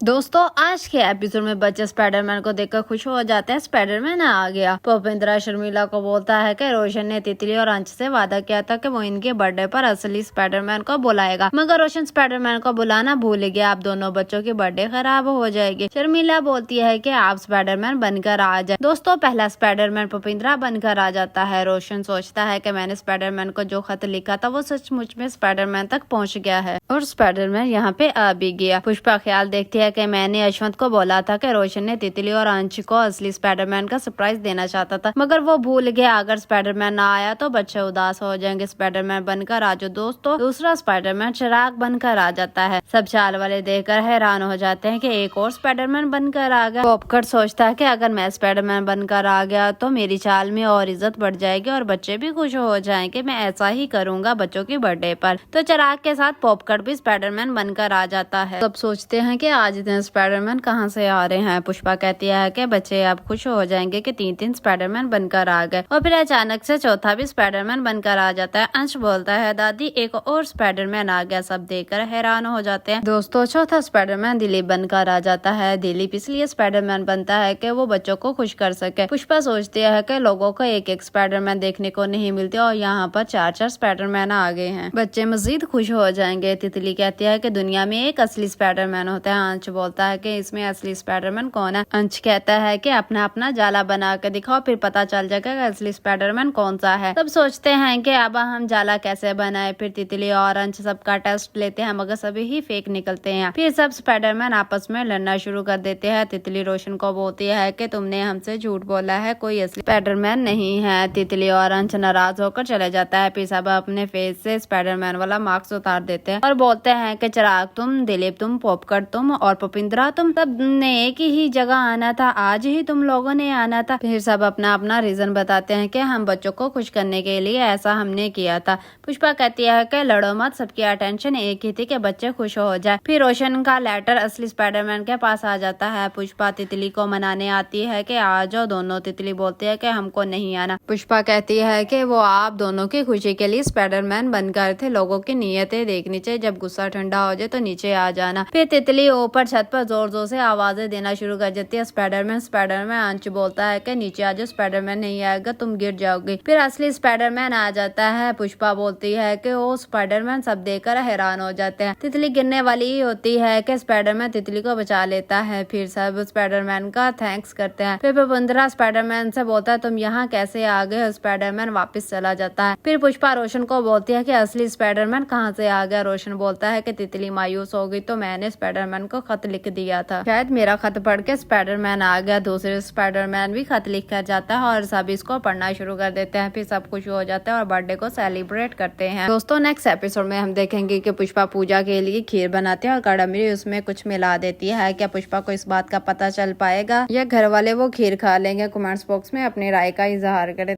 दोस्तों आज के एपिसोड में बच्चे स्पाइडरमैन को देखकर खुश हो जाते हैं। स्पाइडरमैन आ गया। भूपेंद्र शर्मिला को बोलता है कि रोशन ने तितली और अंश से वादा किया था कि वो इनके बर्थडे पर असली स्पाइडरमैन को बुलाएगा, मगर रोशन स्पाइडरमैन को बुलाना भूल गया। आप दोनों बच्चों की बर्थडे खराब हो जाएगी। शर्मिला बोलती है कि आप स्पाइडरमैन बनकर आ जाए। दोस्तों पहला स्पाइडरमैन भूपेंद्र बनकर आ जाता है। रोशन सोचता है कि मैंने स्पाइडरमैन को जो खत लिखा था वो सचमुच में स्पाइडरमैन तक पहुँच गया है और स्पाइडरमैन यहाँ पे आ भी गया। पुष्पा ख्याल देखती है कि मैंने यशवंत को बोला था कि रोशन ने तितली और अंश को असली स्पाइडरमैन का सरप्राइज देना चाहता था, मगर वो भूल गया। अगर स्पाइडरमैन ना आया तो बच्चे उदास हो जाएंगे। स्पाइडरमैन बनकर आ जाओ। दोस्तों दूसरा स्पाइडरमैन चिराग बनकर आ जाता है। सब चाल वाले देखकर हैरान हो जाते हैं कि एक और स्पाइडरमैन बनकर आ गया। पॉपकॉर्न सोचता है कि अगर मैं स्पाइडरमैन बनकर आ गया तो मेरी चाल में और इज्जत बढ़ जाएगी और बच्चे भी खुश हो जाएंगे। मैं ऐसा ही करूंगा बच्चों की बर्थडे पर। तो चिराग के साथ पॉपकॉर्न भी स्पाइडरमैन बनकर आ जाता है। सब सोचते हैं कि आज दिन स्पाइडरमैन कहाँ से आ रहे हैं। पुष्पा कहती है कि बच्चे अब खुश हो जाएंगे कि तीन स्पाइडरमैन बनकर आ गए। और फिर अचानक से चौथा भी स्पाइडरमैन बनकर आ जाता है। अंश बोलता है दादी एक और स्पाइडरमैन आ गया। सब देखकर हैरान हो जाते हैं। दोस्तों चौथा स्पाइडरमैन दिलीप बनकर आ जाता है। दिलीप इसलिए स्पाइडरमैन बनता है कि वो बच्चों को खुश कर सके। पुष्पा सोचती है कि लोगों को एक एक स्पाइडरमैन देखने को नहीं मिलते और यहाँ पर चार स्पाइडरमैन आ गए हैं। बच्चे मजीद खुश हो जाएंगे। तितली कहती है कि दुनिया में एक असली स्पाइडरमैन होता है। अंश बोलता है कि इसमें असली स्पाइडरमैन कौन है। अंश कहता है कि अपना अपना जाला बना कर दिखाओ, फिर पता चल जाएगा कि असली स्पाइडरमैन कौन सा है। सब सोचते हैं कि अब हम जाला कैसे बनाए। फिर तितली और अंश सबका टेस्ट लेते हैं, मगर सभी ही फेक निकलते हैं। फिर सब स्पाइडरमैन आपस में लड़ना शुरू कर देते हैं। तितली रोशन को बोलती है कि तुमने हमसे झूठ बोला है, कोई असली स्पाइडरमैन नहीं है। तितली और अंश नाराज होकर चले जाता है। फिर सब अपने फेस से स्पाइडरमैन वाला मास्क उतार देते हैं और बोलते हैं कि चिराग तुम, दिलीप तुम, पॉपकॉर्न तुम और भूपेंद्र तुम सब ने एक ही जगह आना था। आज ही तुम लोगों ने आना था। फिर सब अपना अपना रीजन बताते हैं कि हम बच्चों को खुश करने के लिए ऐसा हमने किया था। पुष्पा कहती है कि लड़ो मत, सबकी अटेंशन एक ही थी कि बच्चे खुश हो जाए। फिर रोशन का लेटर असली स्पाइडरमैन के पास आ जाता है। पुष्पा तितली को मनाने आती है कि आ जाओ। दोनों तितली बोलती है कि हमको नहीं आना। पुष्पा कहती है कि वो आप दोनों की खुशी के लिए स्पाइडरमैन बनकर थे। लोगों की नीयतें देखनी चाहिए, जब गुस्सा ठंडा हो जाए तो नीचे आ जाना। फिर तितली ऊपर छत पर जोर जोर से आवाजें देना शुरू कर देती है। Spiderman Spiderman. अंश बोलता है कि नीचे आ जाओ, स्पाइडरमैन नहीं आएगा, तुम गिर जाओगे। फिर असली स्पाइडरमैन आ जाता है। पुष्पा बोलती है कि वो स्पाइडरमैन। सब देखकर हैरान हो जाते हैं। तितली गिरने वाली ही होती है कि स्पाइडरमैन तितली को बचा लेता है। फिर सब स्पाइडरमैन का थैंक्स करते हैं। फिर भूपेंद्र स्पाइडरमैन से बोलता है तुम यहाँ कैसे आ गए। स्पाइडरमैन वापस चला जाता है। फिर पुष्पा रोशन को बोलती है कि असली स्पाइडरमैन कहाँ से आ गया। रोशन बोलता है कि तितली मायूस हो गई तो मैंने स्पाइडरमैन को खत लिख दिया था, शायद मेरा खत पढ़ के स्पाइडरमैन आ गया। दूसरे स्पाइडरमैन भी खत लिख कर जाता है और सब इसको पढ़ना शुरू कर देते हैं। फिर सब खुश हो जाते हैं और बर्थडे को सेलिब्रेट करते हैं। दोस्तों नेक्स्ट एपिसोड में हम देखेंगे कि पुष्पा पूजा के लिए खीर बनाती है और कड़मरी उसमें कुछ मिला देती है। क्या पुष्पा को इस बात का पता चल पाएगा या घर वाले वो खीर खा लेंगे? कमेंट्स बॉक्स में अपनी राय का इजहार करें।